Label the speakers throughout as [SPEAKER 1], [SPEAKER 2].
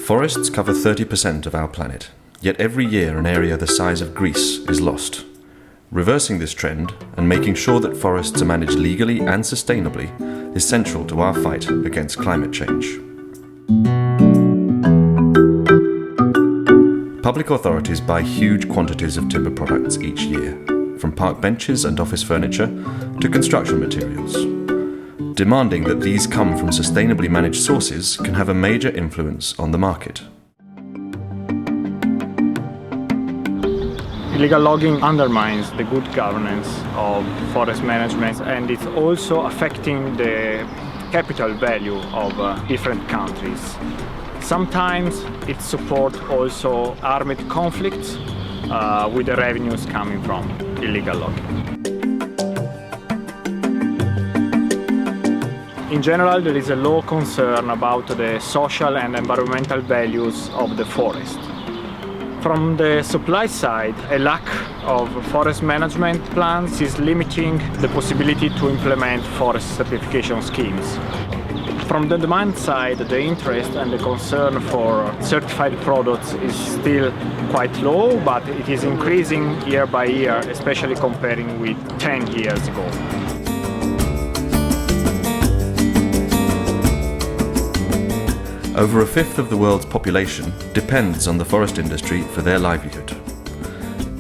[SPEAKER 1] Forests cover 30% of our planet, yet every year an area the size of Greece is lost. Reversing this trend and making sure that forests are managed legally and sustainably is central to our fight against climate change. Public authorities buy huge quantities of timber products each year, from park benches and office furniture to construction materials. Demanding that these come from sustainably managed sources can have a major influence on the market.
[SPEAKER 2] Illegal logging undermines the good governance of forest management, and it's also affecting the capital value of different countries. Sometimes it supports also armed conflicts with the revenues coming from illegal logging. In general, there is a low concern about the social and environmental values of the forest. From the supply side, a lack of forest management plans is limiting the possibility to implement forest certification schemes. From the demand side, the interest and the concern for certified products is still quite low, but it is increasing year by year, especially comparing with 10 years ago.
[SPEAKER 1] Over a fifth of the world's population depends on the forest industry for their livelihood.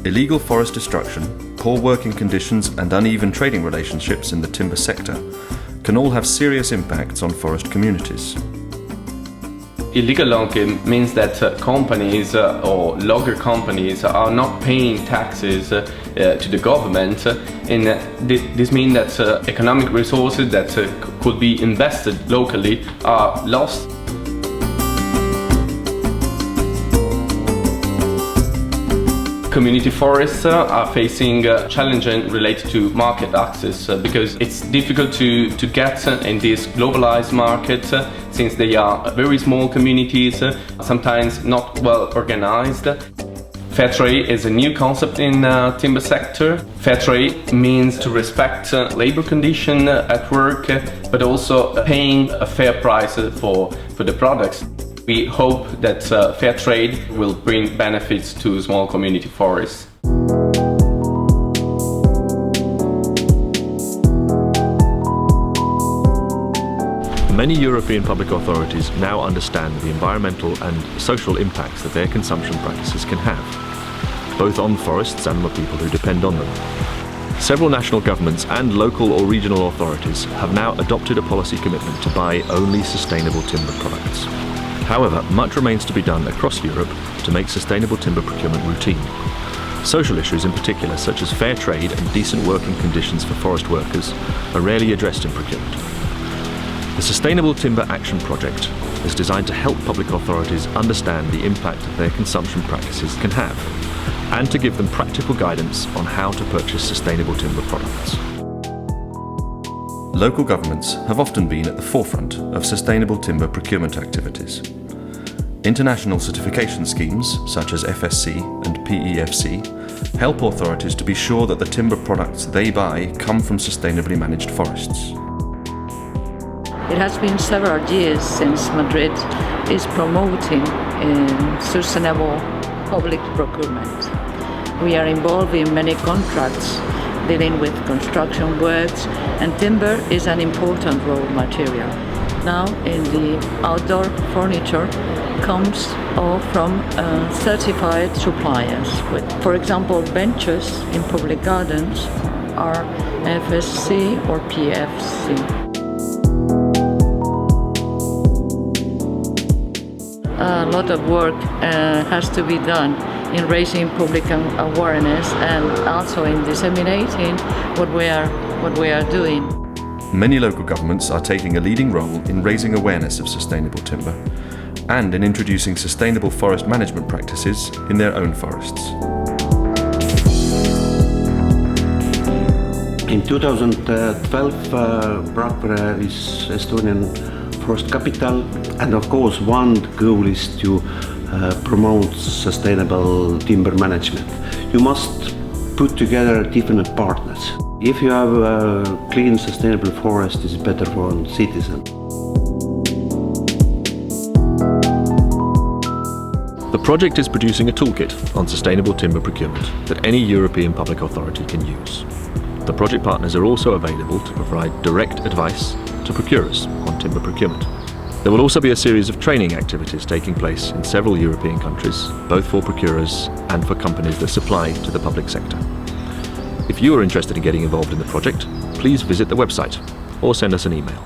[SPEAKER 1] Illegal forest destruction, poor working conditions and uneven trading relationships in the timber sector can all have serious impacts on forest communities.
[SPEAKER 3] Illegal logging means that companies or logger companies are not paying taxes to the government, and this means that economic resources that could be invested locally are lost. Community forests are facing challenges related to market access because it's difficult to get in this globalized market since they are very small communities, sometimes not well organized. Fair trade is a new concept in timber sector. Fair trade means to respect labor conditions at work, but also paying a fair price for the products. We hope that fair trade will bring benefits to small community forests.
[SPEAKER 4] Many European public authorities now understand the environmental and social impacts that their consumption practices can have, both on forests and on the people who depend on them. Several national governments and local or regional authorities have now adopted a policy commitment to buy only sustainable timber products. However, much remains to be done across Europe to make sustainable timber procurement routine. Social issues in particular, such as fair trade and decent working conditions for forest workers, are rarely addressed in procurement. The Sustainable Timber Action Project is designed to help public authorities understand the impact that their consumption practices can have, and to give them practical guidance on how to purchase sustainable timber products.
[SPEAKER 1] Local governments have often been at the forefront of sustainable timber procurement activities. International certification schemes, such as FSC and PEFC, help authorities to be sure that the timber products they buy come from sustainably managed forests.
[SPEAKER 5] It has been several years since Madrid is promoting sustainable public procurement. We are involved in many contracts dealing with construction works, and timber is an important raw material. Now, in the outdoor furniture comes all from certified suppliers. For example, benches in public gardens are FSC or PEFC. A lot of work has to be done in raising public awareness and also in disseminating what we are doing.
[SPEAKER 1] Many local governments are taking a leading role in raising awareness of sustainable timber and in introducing sustainable forest management practices in their own forests.
[SPEAKER 6] In 2012, Rakvere is Estonian forest capital, and of course one goal is to promote sustainable timber management. You must put together different partners. If you have a clean, sustainable forest, it's better for citizens.
[SPEAKER 4] The project is producing a toolkit on sustainable timber procurement that any European public authority can use. The project partners are also available to provide direct advice to procurers on timber procurement. There will also be a series of training activities taking place in several European countries, both for procurers and for companies that supply to the public sector. If you are interested in getting involved in the project, please visit the website or send us an email.